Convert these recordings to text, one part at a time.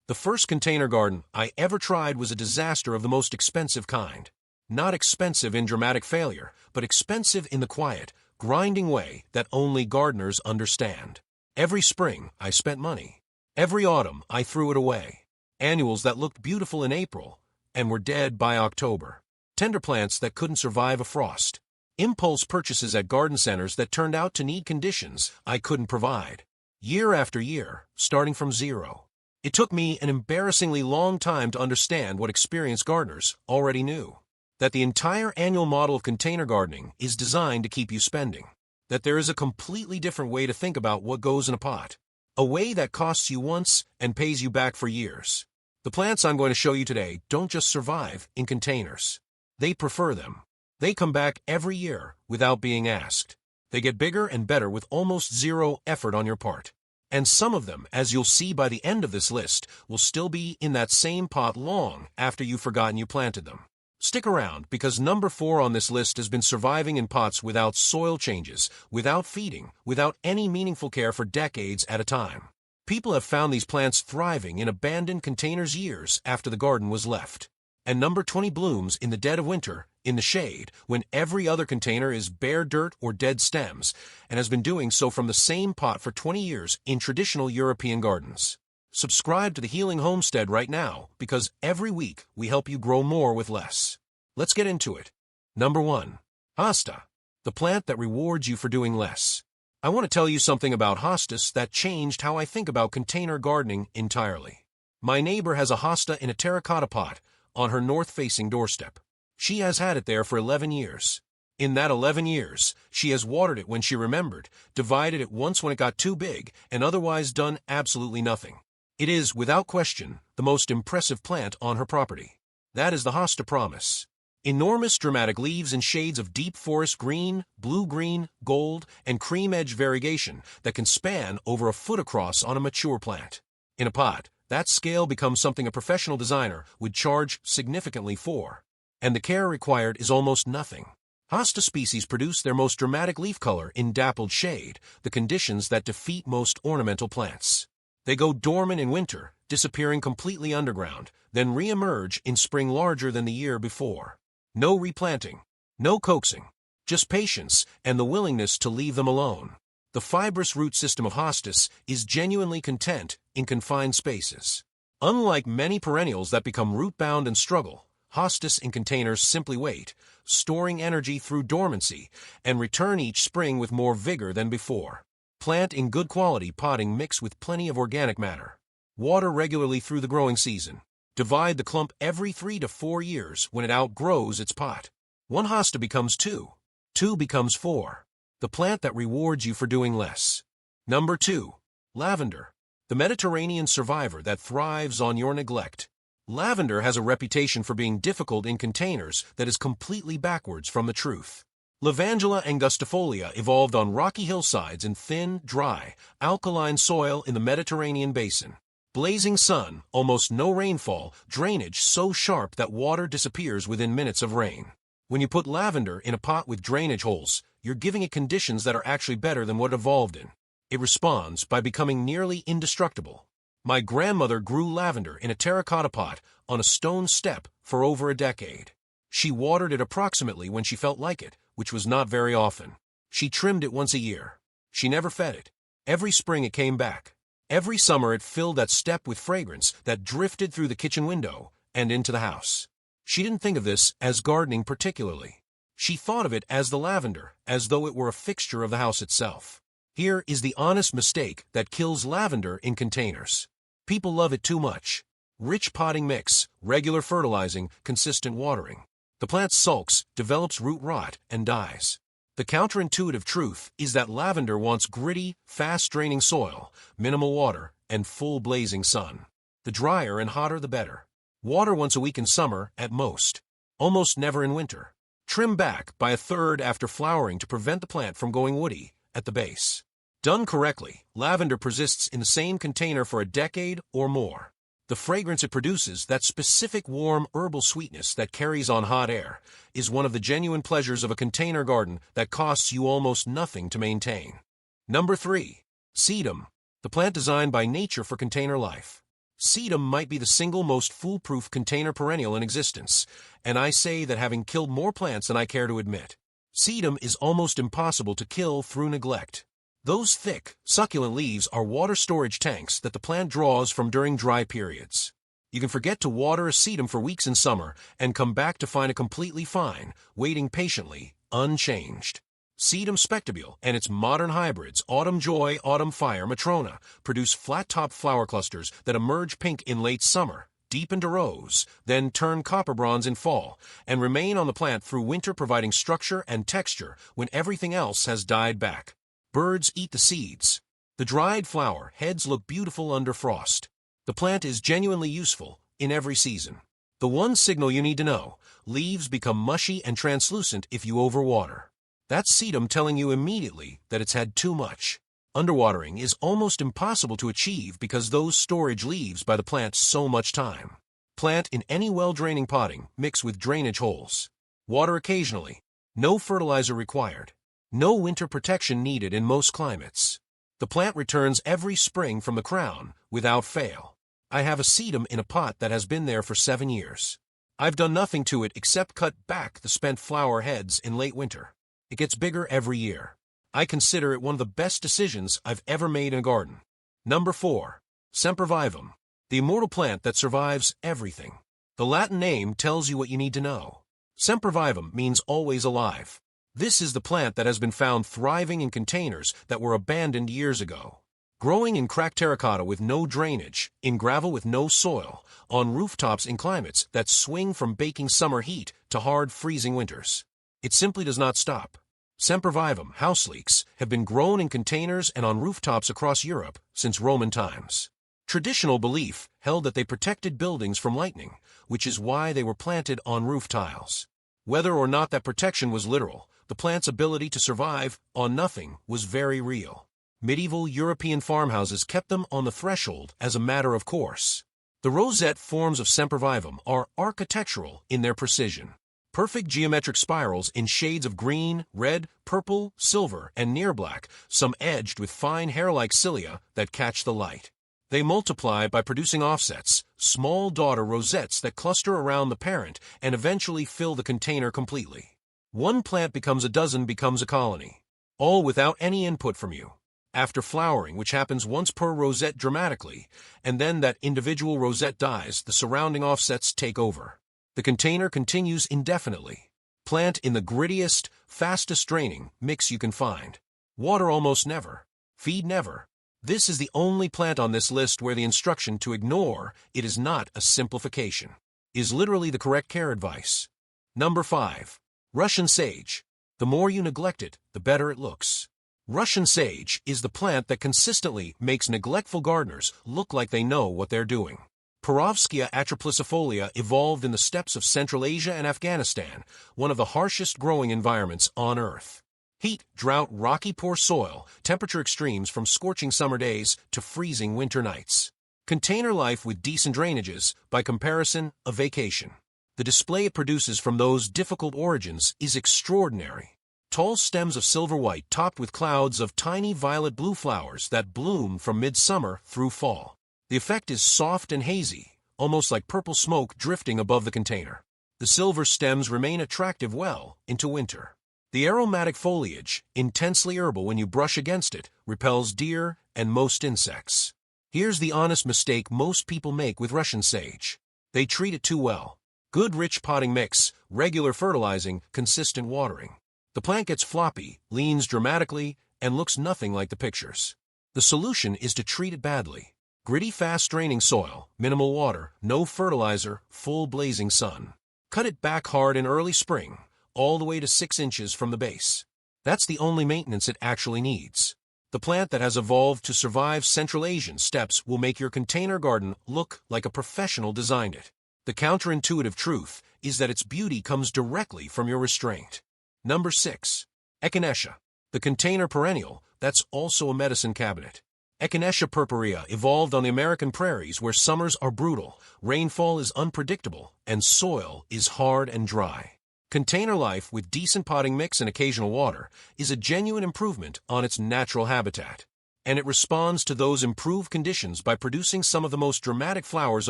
The first container garden I ever tried was a disaster of the most expensive kind. Not expensive in dramatic failure, but expensive in the quiet, grinding way that only gardeners understand. Every spring, I spent money. Every autumn, I threw it away. Annuals that looked beautiful in April and were dead by October. Tender plants that couldn't survive a frost. Impulse purchases at garden centers that turned out to need conditions I couldn't provide. Year after year, starting from zero. It took me an embarrassingly long time to understand what experienced gardeners already knew. That the entire annual model of container gardening is designed to keep you spending. That there is a completely different way to think about what goes in a pot. A way that costs you once and pays you back for years. The plants I'm going to show you today don't just survive in containers. They prefer them. They come back every year without being asked. They get bigger and better with almost zero effort on your part. And some of them, as you'll see by the end of this list, will still be in that same pot long after you've forgotten you planted them. Stick around, because number 4 on this list has been surviving in pots without soil changes, without feeding, without any meaningful care for decades at a time. People have found these plants thriving in abandoned containers years after the garden was left. And number 20 blooms in the dead of winter, in the shade, when every other container is bare dirt or dead stems, and has been doing so from the same pot for 20 years in traditional European gardens. Subscribe to the Healing Homestead right now, because every week we help you grow more with less. Let's get into it. Number 1. Hosta, the plant that rewards you for doing less. I want to tell you something about hostas that changed how I think about container gardening entirely. My neighbor has a hosta in a terracotta pot on her north-facing doorstep. She has had it there for 11 years. In that 11 years, she has watered it when she remembered, divided it once when it got too big, and otherwise done absolutely nothing. It is, without question, the most impressive plant on her property. That is the hosta promise. Enormous dramatic leaves in shades of deep forest green, blue-green, gold, and cream-edge variegation that can span over a foot across on a mature plant. In a pot, that scale becomes something a professional designer would charge significantly for. And the care required is almost nothing. Hosta species produce their most dramatic leaf color in dappled shade, the conditions that defeat most ornamental plants. They go dormant in winter, disappearing completely underground, then re-emerge in spring larger than the year before. No replanting, no coaxing, just patience and the willingness to leave them alone. The fibrous root system of hostas is genuinely content in confined spaces. Unlike many perennials that become root-bound and struggle, hostas in containers simply wait, storing energy through dormancy, and return each spring with more vigor than before. Plant in good quality potting mix with plenty of organic matter. Water regularly through the growing season. Divide the clump every 3 to 4 years when it outgrows its pot. 1 hosta becomes 2. 2 becomes 4. The plant that rewards you for doing less. Number 2. Lavender, the Mediterranean survivor that thrives on your neglect. Lavender has a reputation for being difficult in containers that is completely backwards from the truth. Lavandula angustifolia evolved on rocky hillsides in thin, dry, alkaline soil in the Mediterranean basin. Blazing sun, almost no rainfall, drainage so sharp that water disappears within minutes of rain. When you put lavender in a pot with drainage holes, you're giving it conditions that are actually better than what it evolved in. It responds by becoming nearly indestructible. My grandmother grew lavender in a terracotta pot on a stone step for over a decade. She watered it approximately when she felt like it, which was not very often. She trimmed it once a year. She never fed it. Every spring it came back. Every summer it filled that step with fragrance that drifted through the kitchen window and into the house. She didn't think of this as gardening particularly. She thought of it as the lavender, as though it were a fixture of the house itself. Here is the honest mistake that kills lavender in containers. People love it too much. Rich potting mix, regular fertilizing, consistent watering. The plant sulks, develops root rot, and dies. The counterintuitive truth is that lavender wants gritty, fast-draining soil, minimal water, and full blazing sun. The drier and hotter the better. Water once a week in summer at most. Almost never in winter. Trim back by 1/3 after flowering to prevent the plant from going woody at the base. Done correctly, lavender persists in the same container for a decade or more. The fragrance it produces, that specific warm herbal sweetness that carries on hot air, is one of the genuine pleasures of a container garden that costs you almost nothing to maintain. Number 3. Sedum, the plant designed by nature for container life. Sedum might be the single most foolproof container perennial in existence, and I say that having killed more plants than I care to admit. Sedum is almost impossible to kill through neglect. Those thick, succulent leaves are water storage tanks that the plant draws from during dry periods. You can forget to water a sedum for weeks in summer and come back to find it completely fine, waiting patiently, unchanged. Sedum spectabile and its modern hybrids, Autumn Joy, Autumn Fire, Matrona, produce flat-top flower clusters that emerge pink in late summer, deepen to rose, then turn copper bronze in fall, and remain on the plant through winter, providing structure and texture when everything else has died back. Birds eat the seeds. The dried flower heads look beautiful under frost. The plant is genuinely useful in every season. The one signal you need to know: leaves become mushy and translucent if you overwater. That's sedum telling you immediately that it's had too much. Underwatering is almost impossible to achieve because those storage leaves by the plant so much time. Plant in any well-draining potting, mix with drainage holes. Water occasionally. No fertilizer required. No winter protection needed in most climates. The plant returns every spring from the crown, without fail. I have a sedum in a pot that has been there for 7 years. I've done nothing to it except cut back the spent flower heads in late winter. It gets bigger every year. I consider it one of the best decisions I've ever made in a garden. Number 4. Sempervivum, the immortal plant that survives everything. The Latin name tells you what you need to know. Sempervivum means always alive. This is the plant that has been found thriving in containers that were abandoned years ago. Growing in cracked terracotta with no drainage, in gravel with no soil, on rooftops in climates that swing from baking summer heat to hard freezing winters. It simply does not stop. Sempervivum house leeks have been grown in containers and on rooftops across Europe since Roman times. Traditional belief held that they protected buildings from lightning, which is why they were planted on roof tiles. Whether or not that protection was literal, the plant's ability to survive on nothing was very real. Medieval European farmhouses kept them on the threshold as a matter of course. The rosette forms of Sempervivum are architectural in their precision. Perfect geometric spirals in shades of green, red, purple, silver, and near black, some edged with fine hair-like cilia that catch the light. They multiply by producing offsets, small daughter rosettes that cluster around the parent and eventually fill the container completely. One plant becomes a dozen, becomes a colony, all without any input from you. After flowering, which happens once per rosette dramatically, and then that individual rosette dies, the surrounding offsets take over. The container continues indefinitely. Plant in the grittiest, fastest draining mix you can find. Water almost never. Feed never. This is the only plant on this list where the instruction to ignore it is not a simplification, is literally the correct care advice. Number 5. Russian sage. The more you neglect it, the better it looks. Russian sage is the plant that consistently makes neglectful gardeners look like they know what they're doing. Perovskia atroplicifolia evolved in the steppes of Central Asia and Afghanistan, one of the harshest growing environments on Earth. Heat, drought, rocky poor soil, temperature extremes from scorching summer days to freezing winter nights. Container life with decent drainages, by comparison, a vacation. The display it produces from those difficult origins is extraordinary. Tall stems of silver white topped with clouds of tiny violet-blue flowers that bloom from midsummer through fall. The effect is soft and hazy, almost like purple smoke drifting above the container. The silver stems remain attractive well into winter. The aromatic foliage, intensely herbal when you brush against it, repels deer and most insects. Here's the honest mistake most people make with Russian sage. They treat it too well. Good rich potting mix, regular fertilizing, consistent watering. The plant gets floppy, leans dramatically, and looks nothing like the pictures. The solution is to treat it badly. Gritty, fast-draining soil, minimal water, no fertilizer, full blazing sun. Cut it back hard in early spring, all the way to 6 inches from the base. That's the only maintenance it actually needs. The plant that has evolved to survive Central Asian steppes will make your container garden look like a professional designed it. The counterintuitive truth is that its beauty comes directly from your restraint. Number 6. Echinacea, the container perennial that's also a medicine cabinet. Echinacea purpurea evolved on the American prairies where summers are brutal, rainfall is unpredictable, and soil is hard and dry. Container life with decent potting mix and occasional water is a genuine improvement on its natural habitat. and it responds to those improved conditions by producing some of the most dramatic flowers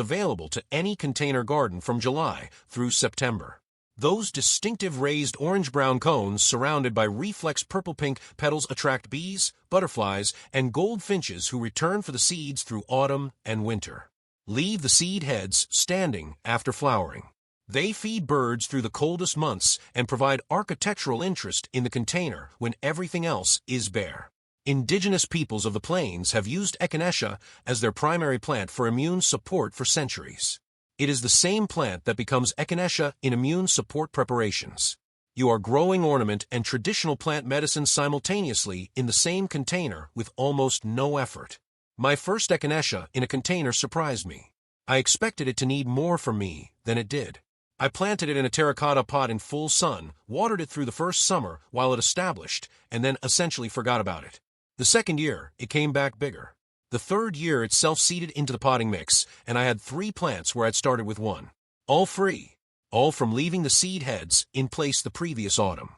available to any container garden from July through September. Those distinctive raised orange-brown cones surrounded by reflex purple-pink petals attract bees, butterflies, and goldfinches who return for the seeds through autumn and winter. Leave the seed heads standing after flowering. They feed birds through the coldest months and provide architectural interest in the container when everything else is bare. Indigenous peoples of the plains have used Echinacea as their primary plant for immune support for centuries. It is the same plant that becomes Echinacea in immune support preparations. You are growing ornament and traditional plant medicine simultaneously in the same container with almost no effort. My first Echinacea in a container surprised me. I expected it to need more from me than it did. I planted it in a terracotta pot in full sun, watered it through the first summer while it established, and then essentially forgot about it. The second year, it came back bigger. The third year, it self-seeded into the potting mix, and I had 3 plants where I'd started with 1. All free. All from leaving the seed heads in place the previous autumn.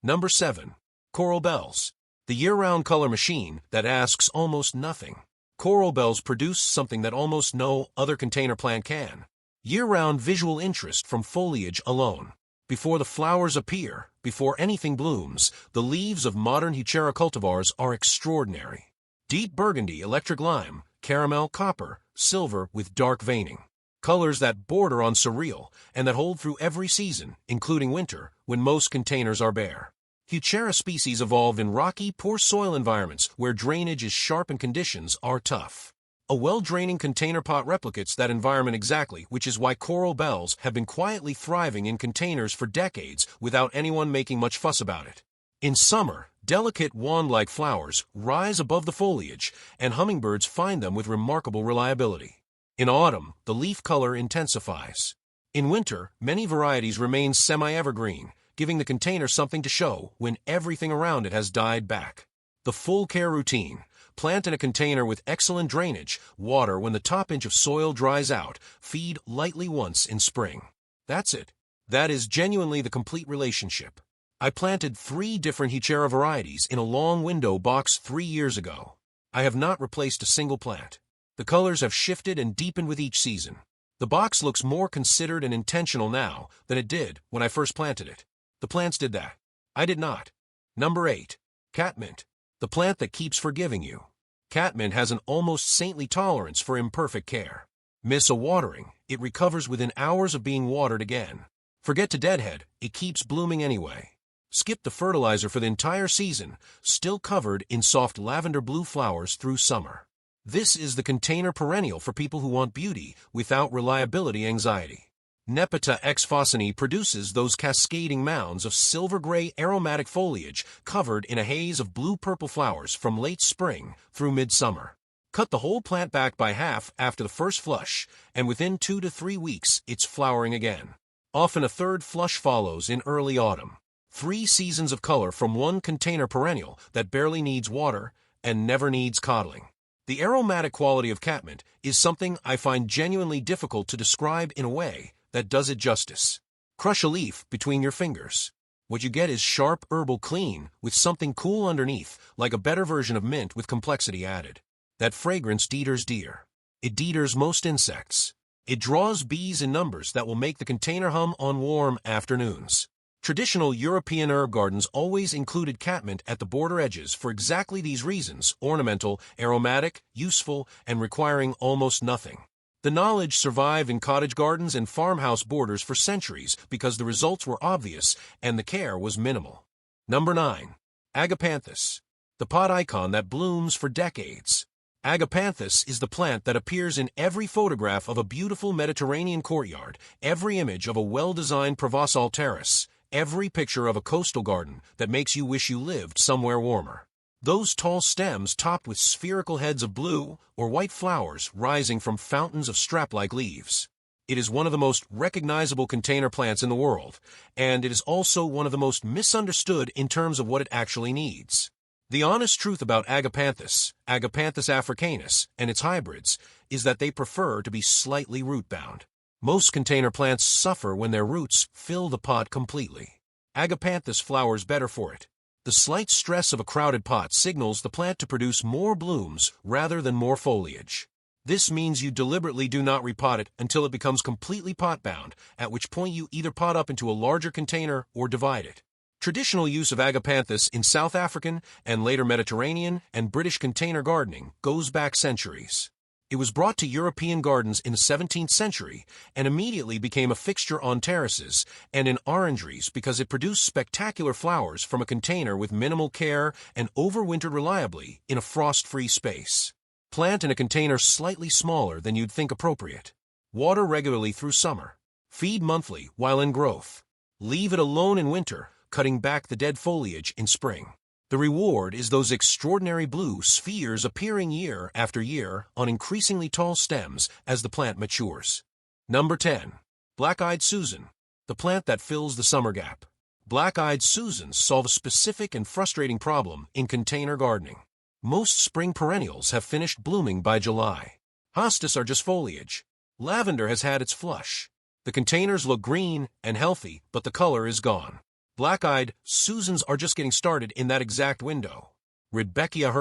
Number 7. Coral bells. The year-round color machine that asks almost nothing. Coral bells produce something that almost no other container plant can. Year-round visual interest from foliage alone. Before the flowers appear, before anything blooms, the leaves of modern Heuchera cultivars are extraordinary. Deep burgundy, electric lime, caramel, copper, silver with dark veining. Colors that border on surreal and that hold through every season, including winter, when most containers are bare. Heuchera species evolved in rocky, poor soil environments where drainage is sharp and conditions are tough. A well-draining container pot replicates that environment exactly, which is why coral bells have been quietly thriving in containers for decades without anyone making much fuss about it. In summer, delicate wand-like flowers rise above the foliage, and hummingbirds find them with remarkable reliability. In autumn, the leaf color intensifies. In winter, many varieties remain semi-evergreen, giving the container something to show when everything around it has died back. The full care routine. Plant in a container with excellent drainage, water when the top inch of soil dries out, feed lightly once in spring. That's it. That is genuinely the complete relationship. I planted 3 different Heuchera varieties in a long window box 3 years ago. I have not replaced a single plant. The colors have shifted and deepened with each season. The box looks more considered and intentional now than it did when I first planted it. The plants did that. I did not. Number 8. Catmint. The plant that keeps forgiving you. Catmint has an almost saintly tolerance for imperfect care. Miss a watering, it recovers within hours of being watered again. Forget to deadhead, it keeps blooming anyway. Skip the fertilizer for the entire season, still covered in soft lavender blue flowers through summer. This is the container perennial for people who want beauty without reliability anxiety. Nepeta ex Fossini produces those cascading mounds of silver-gray aromatic foliage covered in a haze of blue-purple flowers from late spring through midsummer. Cut the whole plant back by half after the first flush, and within 2 to 3 weeks it's flowering again. Often a third flush follows in early autumn. 3 seasons of color from one container perennial that barely needs water and never needs coddling. The aromatic quality of catmint is something I find genuinely difficult to describe in a way that does it justice. Crush a leaf between your fingers. What you get is sharp herbal clean with something cool underneath, like a better version of mint with complexity added. That fragrance deters deer. It deters most insects. It draws bees in numbers that will make the container hum on warm afternoons. Traditional European herb gardens always included catmint at the border edges for exactly these reasons: ornamental, aromatic, useful, and requiring almost nothing. The knowledge survived in cottage gardens and farmhouse borders for centuries because the results were obvious and the care was minimal. Number 9. Agapanthus. The pot icon that blooms for decades. Agapanthus is the plant that appears in every photograph of a beautiful Mediterranean courtyard, every image of a well-designed Provençal terrace, every picture of a coastal garden that makes you wish you lived somewhere warmer. Those tall stems topped with spherical heads of blue or white flowers rising from fountains of strap-like leaves. It is one of the most recognizable container plants in the world, and it is also one of the most misunderstood in terms of what it actually needs. The honest truth about Agapanthus, Agapanthus africanus, and its hybrids is that they prefer to be slightly root-bound. Most container plants suffer when their roots fill the pot completely. Agapanthus flowers better for it. The slight stress of a crowded pot signals the plant to produce more blooms rather than more foliage. This means you deliberately do not repot it until it becomes completely pot-bound, at which point you either pot up into a larger container or divide it. Traditional use of Agapanthus in South African and later Mediterranean and British container gardening goes back centuries. It was brought to European gardens in the 17th century and immediately became a fixture on terraces and in orangeries because it produced spectacular flowers from a container with minimal care and overwintered reliably in a frost-free space. Plant in a container slightly smaller than you'd think appropriate. Water regularly through summer. Feed monthly while in growth. Leave it alone in winter, cutting back the dead foliage in spring. The reward is those extraordinary blue spheres appearing year after year on increasingly tall stems as the plant matures. Number 10. Black-Eyed Susan, the plant that fills the summer gap. Black-Eyed Susans solve a specific and frustrating problem in container gardening. Most spring perennials have finished blooming by July. Hostas are just foliage. Lavender has had its flush. The containers look green and healthy, but the color is gone. Black-Eyed Susans are just getting started in that exact window. Rudbeckia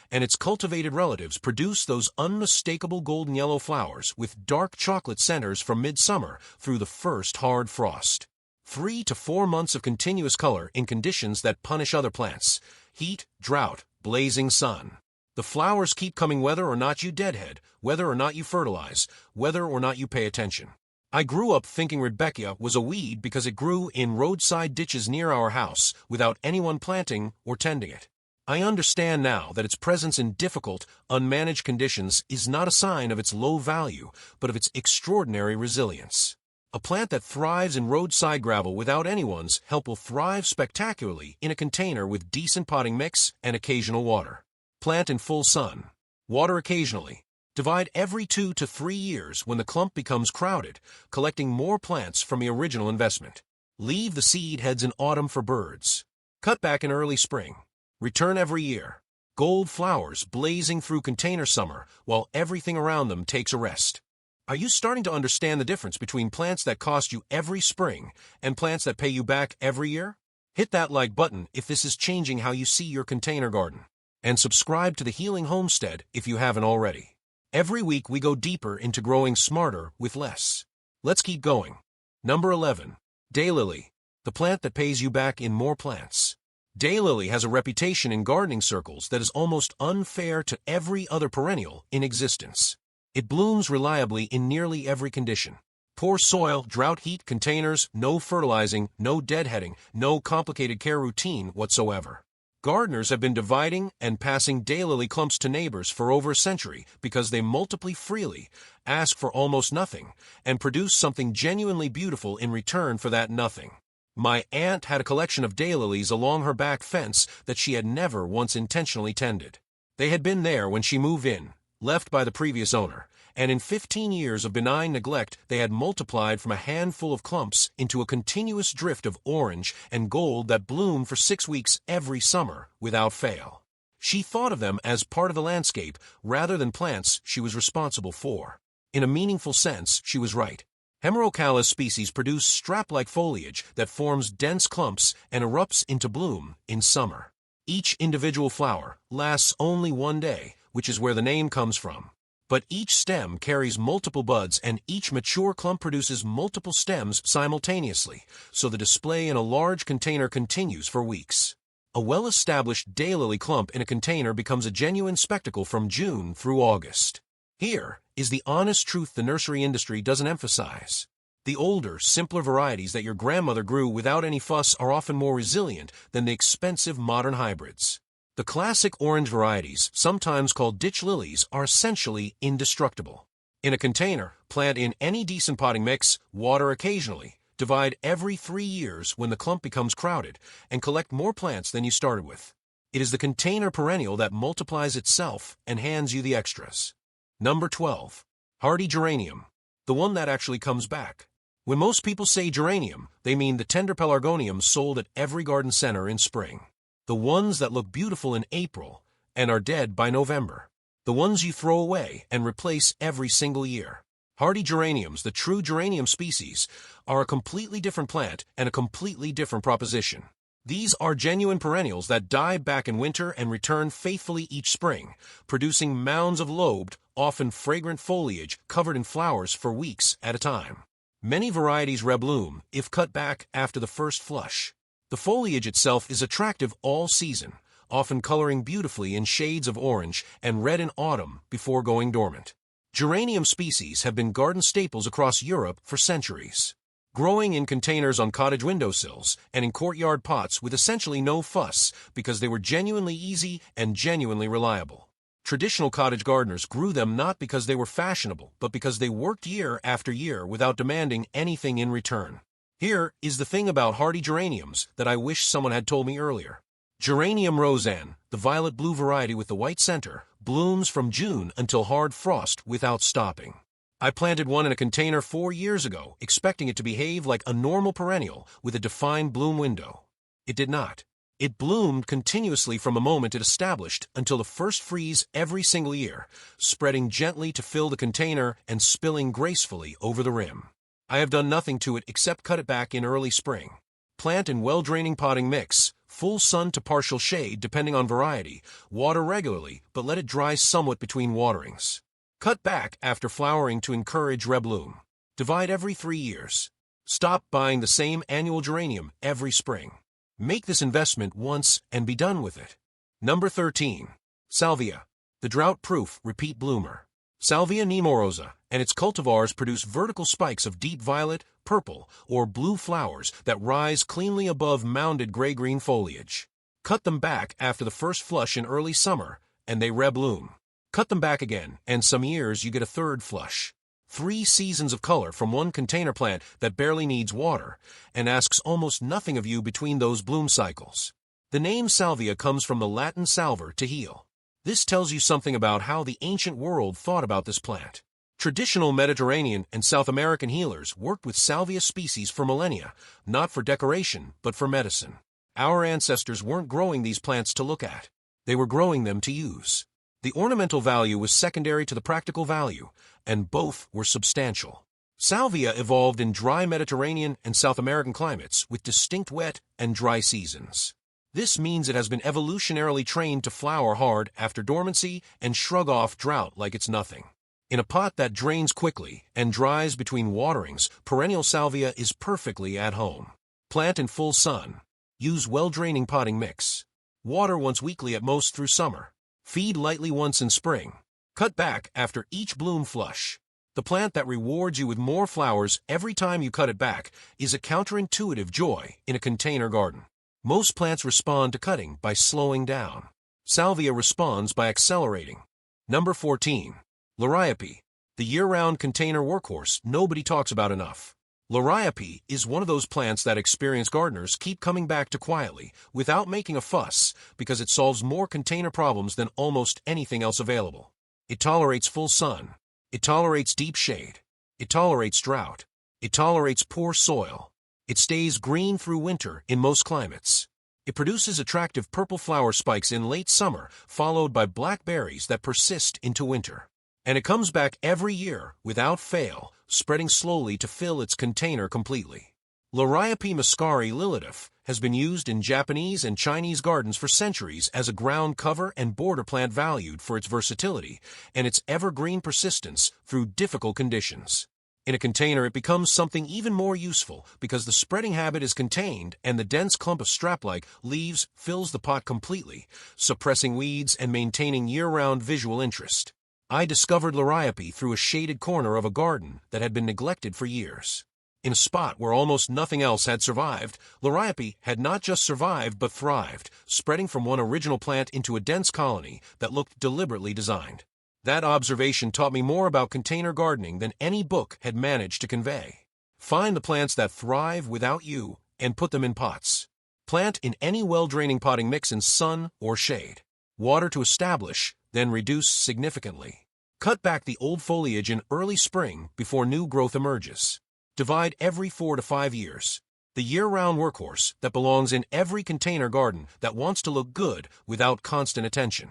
and its cultivated relatives produce those unmistakable golden yellow flowers with dark chocolate centers from midsummer through the first hard frost. 3 to 4 months of continuous color in conditions that punish other plants. Heat, drought, blazing sun. The flowers keep coming whether or not you deadhead, whether or not you fertilize, whether or not you pay attention. I grew up thinking Rudbeckia was a weed because it grew in roadside ditches near our house without anyone planting or tending it. I understand now that its presence in difficult, unmanaged conditions is not a sign of its low value, but of its extraordinary resilience. A plant that thrives in roadside gravel without anyone's help will thrive spectacularly in a container with decent potting mix and occasional water. Plant in full sun. Water occasionally. Divide every 2 to 3 years when the clump becomes crowded, collecting more plants from the original investment. Leave the seed heads in autumn for birds. Cut back in early spring. Return every year. Gold flowers blazing through container summer while everything around them takes a rest. Are you starting to understand the difference between plants that cost you every spring and plants that pay you back every year? Hit that like button if this is changing how you see your container garden. And subscribe to the Healing Homestead if you haven't already. Every week we go deeper into growing smarter with less. Let's keep going. Number 11. Daylily, the plant that pays you back in more plants. Daylily has a reputation in gardening circles that is almost unfair to every other perennial in existence. It blooms reliably in nearly every condition. Poor soil, drought, heat, containers, no fertilizing, no deadheading, no complicated care routine whatsoever. Gardeners have been dividing and passing daylily clumps to neighbors for over a century because they multiply freely, ask for almost nothing, and produce something genuinely beautiful in return for that nothing. My aunt had a collection of daylilies along her back fence that she had never once intentionally tended. They had been there when she moved in, left by the previous owner, and in 15 years of benign neglect they had multiplied from a handful of clumps into a continuous drift of orange and gold that bloomed for 6 weeks every summer without fail. She thought of them as part of the landscape rather than plants she was responsible for. In a meaningful sense, she was right. Hemerocallis species produce strap-like foliage that forms dense clumps and erupts into bloom in summer. Each individual flower lasts only 1 day, which is where the name comes from. But each stem carries multiple buds and each mature clump produces multiple stems simultaneously, so the display in a large container continues for weeks. A well-established daylily clump in a container becomes a genuine spectacle from June through August. Here is the honest truth the nursery industry doesn't emphasize. The older, simpler varieties that your grandmother grew without any fuss are often more resilient than the expensive modern hybrids. The classic orange varieties, sometimes called ditch lilies, are essentially indestructible. In a container, plant in any decent potting mix, water occasionally, divide every 3 years when the clump becomes crowded, and collect more plants than you started with. It is the container perennial that multiplies itself and hands you the extras. Number 12. Hardy Geranium, the one that actually comes back. When most people say geranium, they mean the tender pelargoniums sold at every garden center in spring. The ones that look beautiful in April and are dead by November. The ones you throw away and replace every single year. Hardy geraniums, the true geranium species, are a completely different plant and a completely different proposition. These are genuine perennials that die back in winter and return faithfully each spring, producing mounds of lobed, often fragrant foliage covered in flowers for weeks at a time. Many varieties rebloom if cut back after the first flush. The foliage itself is attractive all season, often coloring beautifully in shades of orange and red in autumn before going dormant. Geranium species have been garden staples across Europe for centuries, growing in containers on cottage windowsills and in courtyard pots with essentially no fuss because they were genuinely easy and genuinely reliable. Traditional cottage gardeners grew them not because they were fashionable, but because they worked year after year without demanding anything in return. Here is the thing about hardy geraniums that I wish someone had told me earlier. Geranium roseanne, the violet-blue variety with the white center, blooms from June until hard frost without stopping. I planted one in a container 4 years ago, expecting it to behave like a normal perennial with a defined bloom window. It did not. It bloomed continuously from the moment it established until the first freeze every single year, spreading gently to fill the container and spilling gracefully over the rim. I have done nothing to it except cut it back in early spring. Plant in well-draining potting mix, full sun to partial shade depending on variety, water regularly but let it dry somewhat between waterings. Cut back after flowering to encourage rebloom. Divide every 3 years. Stop buying the same annual geranium every spring. Make this investment once and be done with it. Number 13. Salvia, the drought-proof repeat bloomer. Salvia nemorosa and its cultivars produce vertical spikes of deep violet, purple, or blue flowers that rise cleanly above mounded gray-green foliage. Cut them back after the first flush in early summer, and they rebloom. Cut them back again, and some years you get a third flush. 3 seasons of color from one container plant that barely needs water and asks almost nothing of you between those bloom cycles. The name salvia comes from the Latin salver, to heal. This tells you something about how the ancient world thought about this plant. Traditional Mediterranean and South American healers worked with salvia species for millennia, not for decoration, but for medicine. Our ancestors weren't growing these plants to look at. They were growing them to use. The ornamental value was secondary to the practical value, and both were substantial. Salvia evolved in dry Mediterranean and South American climates with distinct wet and dry seasons. This means it has been evolutionarily trained to flower hard after dormancy and shrug off drought like it's nothing. In a pot that drains quickly and dries between waterings, perennial salvia is perfectly at home. Plant in full sun. Use well-draining potting mix. Water once weekly at most through summer. Feed lightly once in spring. Cut back after each bloom flush. The plant that rewards you with more flowers every time you cut it back is a counterintuitive joy in a container garden. Most plants respond to cutting by slowing down. Salvia responds by accelerating. Number 14. Liriope, the year-round container workhorse nobody talks about enough. Liriope is one of those plants that experienced gardeners keep coming back to quietly, without making a fuss, because it solves more container problems than almost anything else available. It tolerates full sun. It tolerates deep shade. It tolerates drought. It tolerates poor soil. It stays green through winter in most climates. It produces attractive purple flower spikes in late summer, followed by black berries that persist into winter. And it comes back every year, without fail, spreading slowly to fill its container completely. Liriope muscari lilitif has been used in Japanese and Chinese gardens for centuries as a ground cover and border plant valued for its versatility and its evergreen persistence through difficult conditions. In a container, it becomes something even more useful because the spreading habit is contained and the dense clump of strap-like leaves fills the pot completely, suppressing weeds and maintaining year-round visual interest. I discovered Liriope through a shaded corner of a garden that had been neglected for years. In a spot where almost nothing else had survived, Liriope had not just survived but thrived, spreading from one original plant into a dense colony that looked deliberately designed. That observation taught me more about container gardening than any book had managed to convey. Find the plants that thrive without you and put them in pots. Plant in any well-draining potting mix in sun or shade. Water to establish, then reduce significantly. Cut back the old foliage in early spring before new growth emerges. Divide every 4 to 5 years. The year-round workhorse that belongs in every container garden that wants to look good without constant attention.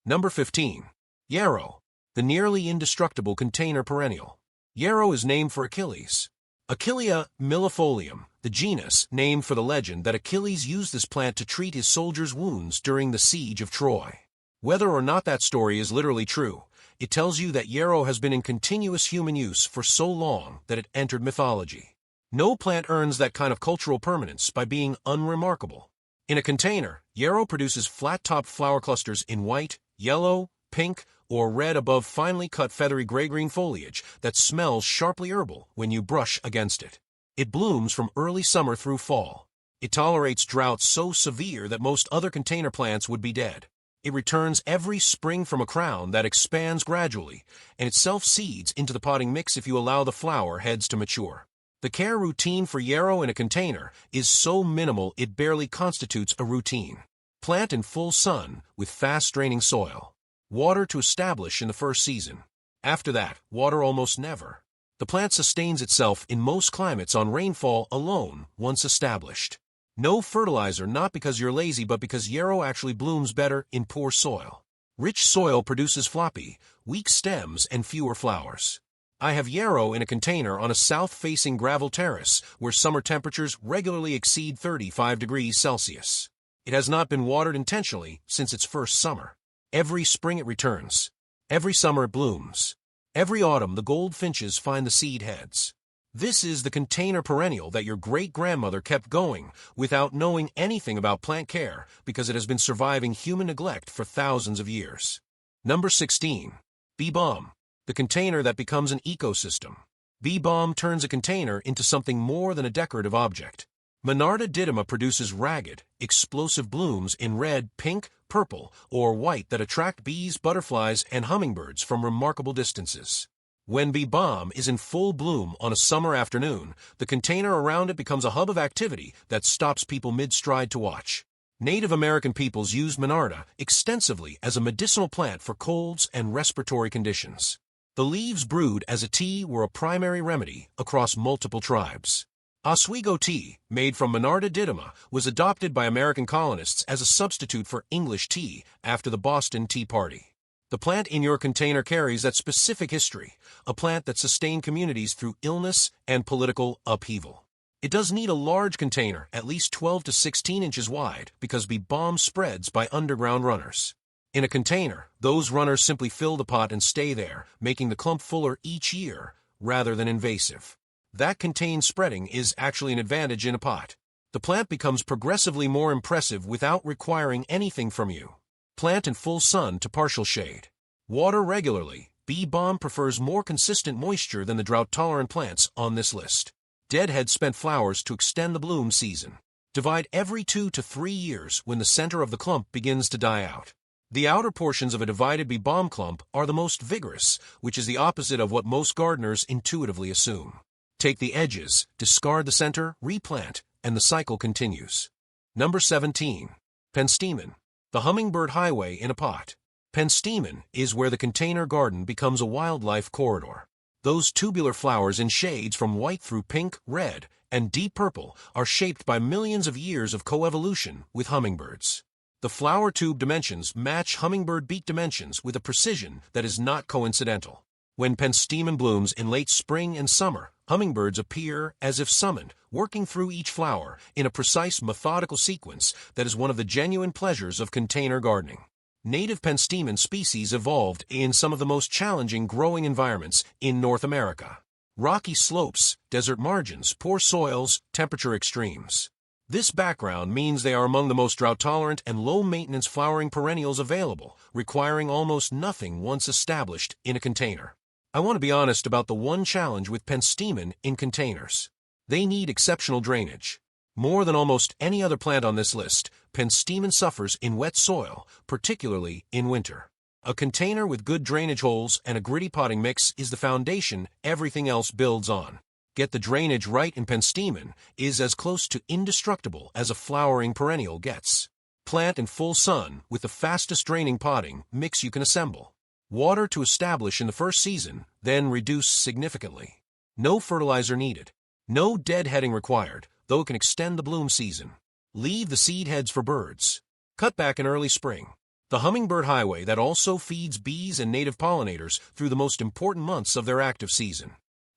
Number 15. Yarrow, the nearly indestructible container perennial. Yarrow is named for Achilles. Achillea millefolium, the the genus named for the legend that Achilles used this plant to treat his soldiers' wounds during the siege of Troy. Whether or not that story is literally true, it tells you that yarrow has been in continuous human use for so long that it entered mythology. No plant earns that kind of cultural permanence by being unremarkable. In a container, yarrow produces flat-topped flower clusters in white, yellow, pink, or red above finely cut feathery gray-green foliage that smells sharply herbal when you brush against it. It blooms from early summer through fall. It tolerates droughts so severe that most other container plants would be dead. It returns every spring from a crown that expands gradually, and it self-seeds into the potting mix if you allow the flower heads to mature. The care routine for yarrow in a container is so minimal it barely constitutes a routine. Plant in full sun with fast-draining soil. Water to establish in the first season. After that, water almost never. The plant sustains itself in most climates on rainfall alone once established. No fertilizer, not because you're lazy but because yarrow actually blooms better in poor soil. Rich soil produces floppy, weak stems and fewer flowers. I have yarrow in a container on a south-facing gravel terrace where summer temperatures regularly exceed 35 degrees Celsius. It has not been watered intentionally since its first summer. Every spring it returns. Every summer it blooms. Every autumn the goldfinches find the seed heads. This is the container perennial that your great-grandmother kept going without knowing anything about plant care because it has been surviving human neglect for thousands of years. Number 16. Bee balm. The container that becomes an ecosystem. Bee balm turns a container into something more than a decorative object. Monarda didyma produces ragged, explosive blooms in red, pink, purple, or white that attract bees, butterflies, and hummingbirds from remarkable distances. When bee balm is in full bloom on a summer afternoon, the container around it becomes a hub of activity that stops people mid-stride to watch. Native American peoples used Monarda extensively as a medicinal plant for colds and respiratory conditions. The leaves brewed as a tea were a primary remedy across multiple tribes. Oswego tea, made from Monarda didyma, was adopted by American colonists as a substitute for English tea after the Boston Tea Party. The plant in your container carries that specific history, a plant that sustained communities through illness and political upheaval. It does need a large container, at least 12 to 16 inches wide, because bee balm spreads by underground runners. In a container, those runners simply fill the pot and stay there, making the clump fuller each year, rather than invasive. That contained spreading is actually an advantage in a pot. The plant becomes progressively more impressive without requiring anything from you. Plant in full sun to partial shade. Water regularly. Bee balm prefers more consistent moisture than the drought-tolerant plants on this list. Deadhead spent flowers to extend the bloom season. Divide every 2 to 3 years when the center of the clump begins to die out. The outer portions of a divided bee balm clump are the most vigorous, which is the opposite of what most gardeners intuitively assume. Take the edges, discard the center, replant, and the cycle continues. Number 17. Penstemon. The hummingbird highway in a pot. Penstemon is where the container garden becomes a wildlife corridor. Those tubular flowers in shades from white through pink, red, and deep purple are shaped by millions of years of coevolution with hummingbirds. The flower tube dimensions match hummingbird beak dimensions with a precision that is not coincidental. When penstemon blooms in late spring and summer, hummingbirds appear as if summoned, working through each flower in a precise methodical sequence that is one of the genuine pleasures of container gardening. Native penstemon species evolved in some of the most challenging growing environments in North America. Rocky slopes, desert margins, poor soils, temperature extremes. This background means they are among the most drought-tolerant and low-maintenance flowering perennials available, requiring almost nothing once established in a container. I want to be honest about the one challenge with penstemon in containers. They need exceptional drainage. More than almost any other plant on this list, penstemon suffers in wet soil, particularly in winter. A container with good drainage holes and a gritty potting mix is the foundation everything else builds on. Get the drainage right in penstemon is as close to indestructible as a flowering perennial gets. Plant in full sun with the fastest draining potting mix you can assemble. Water to establish in the first season, then reduce significantly. No fertilizer needed. No deadheading required, though it can extend the bloom season. Leave the seed heads for birds. Cut back in early spring. The hummingbird highway that also feeds bees and native pollinators through the most important months of their active season.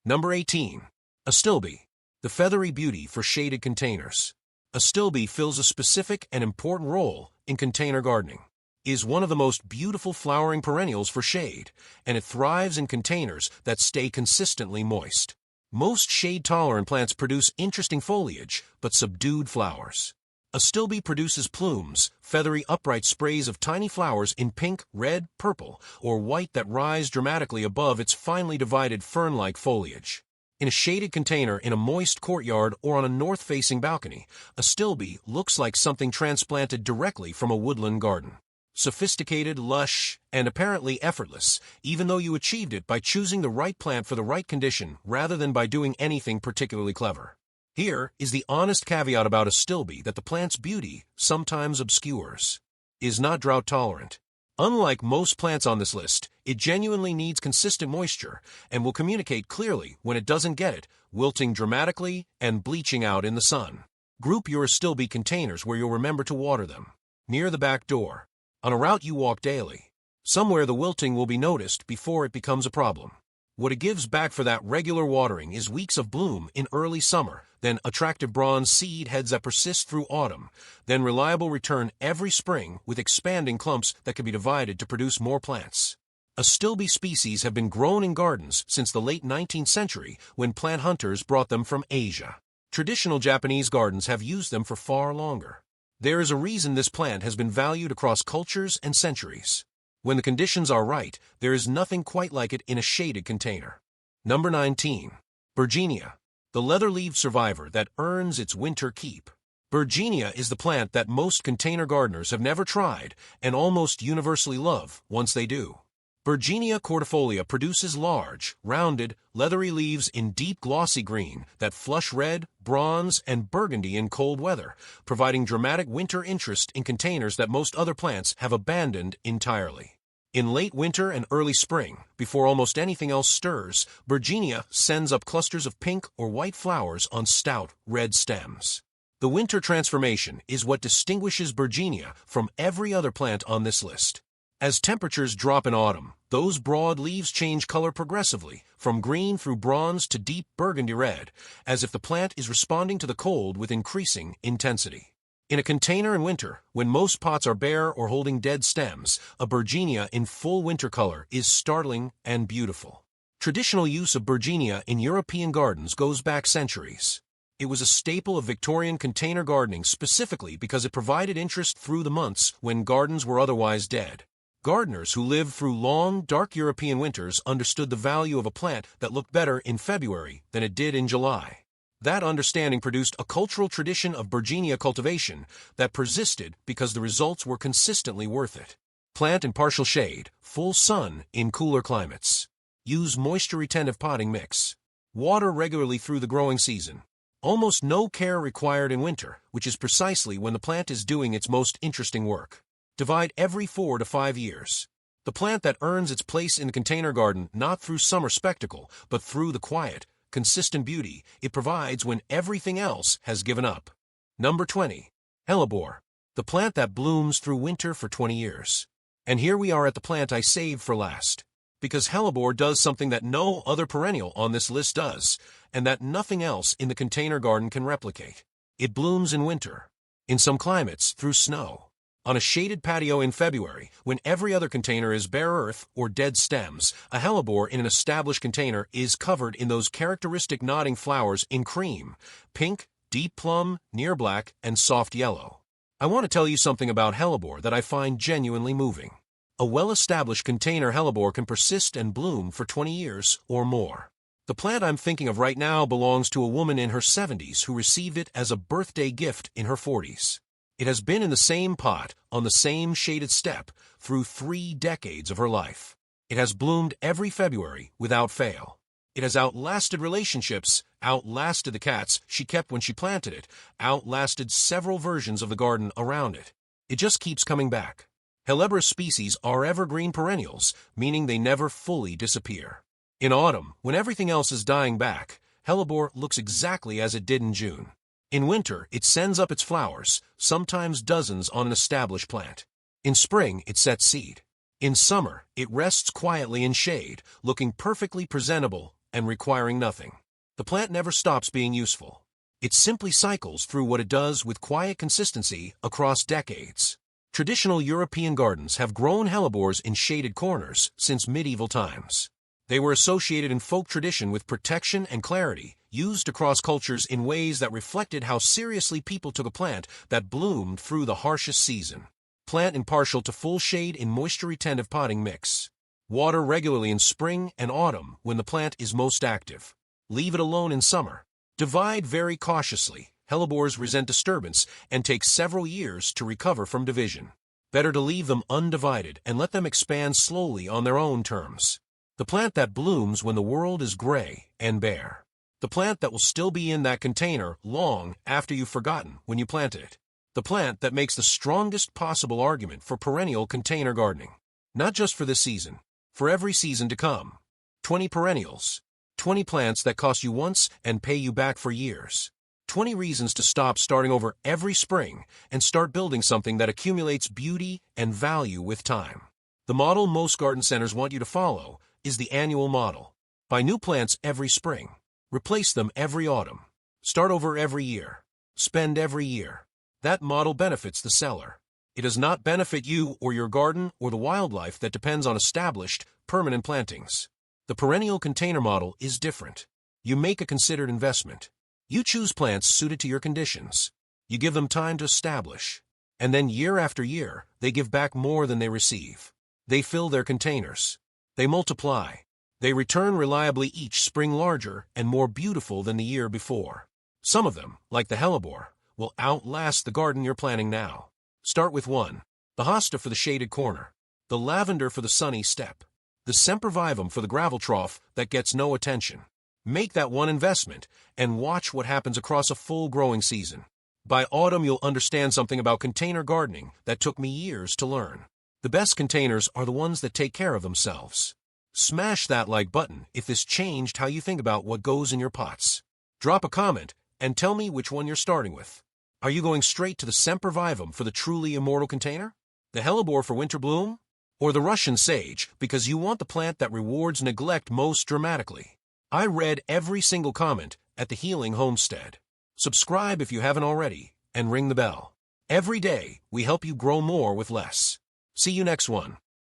Number 18. Astilbe. The feathery beauty for shaded containers. Astilbe fills a specific and important role in container gardening. It is one of the most beautiful flowering perennials for shade, and it thrives in containers that stay consistently moist. Most shade-tolerant plants produce interesting foliage, but subdued flowers. Astilbe produces plumes, feathery upright sprays of tiny flowers in pink, red, purple, or white that rise dramatically above its finely divided fern-like foliage. In a shaded container in a moist courtyard or on a north-facing balcony, Astilbe looks like something transplanted directly from a woodland garden. Sophisticated, lush, and apparently effortless, even though you achieved it by choosing the right plant for the right condition rather than by doing anything particularly clever. Here is the honest caveat about Astilbe that the plant's beauty sometimes obscures. Is not drought tolerant. Unlike most plants on this list, it genuinely needs consistent moisture and will communicate clearly when it doesn't get it, wilting dramatically and bleaching out in the sun. Group your Astilbe containers where you'll remember to water them. Near the back door. On a route you walk daily. Somewhere the wilting will be noticed before it becomes a problem. What it gives back for that regular watering is weeks of bloom in early summer, then attractive bronze seed heads that persist through autumn, then reliable return every spring with expanding clumps that can be divided to produce more plants. Astilbe species have been grown in gardens since the late 19th century when plant hunters brought them from Asia. Traditional Japanese gardens have used them for far longer. There is a reason this plant has been valued across cultures and centuries. When the conditions are right, there is nothing quite like it in a shaded container. Number 19. Bergenia, the leather-leaved survivor that earns its winter keep. Bergenia is the plant that most container gardeners have never tried and almost universally love once they do. Bergenia cordifolia produces large, rounded, leathery leaves in deep glossy green that flush red, bronze, and burgundy in cold weather, providing dramatic winter interest in containers that most other plants have abandoned entirely. In late winter and early spring, before almost anything else stirs, Bergenia sends up clusters of pink or white flowers on stout, red stems. The winter transformation is what distinguishes Bergenia from every other plant on this list. As temperatures drop in autumn, those broad leaves change color progressively, from green through bronze to deep burgundy red, as if the plant is responding to the cold with increasing intensity. In a container in winter, when most pots are bare or holding dead stems, a Bergenia in full winter color is startling and beautiful. Traditional use of Bergenia in European gardens goes back centuries. It was a staple of Victorian container gardening specifically because it provided interest through the months when gardens were otherwise dead. Gardeners who lived through long, dark European winters understood the value of a plant that looked better in February than it did in July. That understanding produced a cultural tradition of Bergenia cultivation that persisted because the results were consistently worth it. Plant in partial shade, full sun in cooler climates. Use moisture-retentive potting mix. Water regularly through the growing season. Almost no care required in winter, which is precisely when the plant is doing its most interesting work. Divide every 4 to 5 years. The plant that earns its place in the container garden not through summer spectacle, but through the quiet, consistent beauty it provides when everything else has given up. Number 20. Hellebore, the plant that blooms through winter for 20 years. And here we are at the plant I saved for last. Because hellebore does something that no other perennial on this list does, and that nothing else in the container garden can replicate. It blooms in winter. In some climates, through snow. On a shaded patio in February, when every other container is bare earth or dead stems, a hellebore in an established container is covered in those characteristic nodding flowers in cream, pink, deep plum, near black, and soft yellow. I want to tell you something about hellebore that I find genuinely moving. A well-established container hellebore can persist and bloom for 20 years or more. The plant I'm thinking of right now belongs to a woman in her 70s who received it as a birthday gift in her 40s. It has been in the same pot, on the same shaded step, through 3 decades of her life. It has bloomed every February without fail. It has outlasted relationships, outlasted the cats she kept when she planted it, outlasted several versions of the garden around it. It just keeps coming back. Hellebore species are evergreen perennials, meaning they never fully disappear. In autumn, when everything else is dying back, hellebore looks exactly as it did in June. In winter, it sends up its flowers, sometimes dozens on an established plant. In spring, it sets seed. In summer, it rests quietly in shade, looking perfectly presentable and requiring nothing. the plant never stops being useful. It simply cycles through what it does with quiet consistency across decades. Traditional European gardens have grown hellebores in shaded corners since medieval times. They were associated in folk tradition with protection and clarity, used across cultures in ways that reflected how seriously people took a plant that bloomed through the harshest season. Plant in partial to full shade in moisture-retentive potting mix. Water regularly in spring and autumn when the plant is most active. Leave it alone in summer. Divide very cautiously. Hellebores resent disturbance and take several years to recover from division. Better to leave them undivided and let them expand slowly on their own terms. The plant that blooms when the world is gray and bare. The plant that will still be in that container long after you've forgotten when you planted it. The plant that makes the strongest possible argument for perennial container gardening. Not just for this season, for every season to come. 20 perennials. 20 plants that cost you once and pay you back for years. 20 reasons to stop starting over every spring and start building something that accumulates beauty and value with time. The model most garden centers want you to follow is the annual model. Buy new plants every spring. Replace them every autumn. Start over every year. Spend every year. That model benefits the seller. It does not benefit you or your garden or the wildlife that depends on established, permanent plantings. The perennial container model is different. You make a considered investment. You choose plants suited to your conditions. You give them time to establish. And then year after year, they give back more than they receive. They fill their containers. They multiply. They return reliably each spring larger and more beautiful than the year before. Some of them, like the hellebore, will outlast the garden you're planting now. Start with one. The Hosta for the shaded corner. The Lavender for the sunny step. The Sempervivum for the gravel trough that gets no attention. Make that one investment and watch what happens across a full growing season. By autumn, you'll understand something about container gardening that took me years to learn. The best containers are the ones that take care of themselves. Smash that like button if this changed how you think about what goes in your pots. Drop a comment and tell me which one you're starting with. Are you going straight to the Sempervivum for the truly immortal container? The hellebore for winter bloom? Or the Russian sage because you want the plant that rewards neglect most dramatically? I read every single comment at the Healing Homestead. Subscribe if you haven't already, and ring the bell. Every day, we help you grow more with less. See you next one.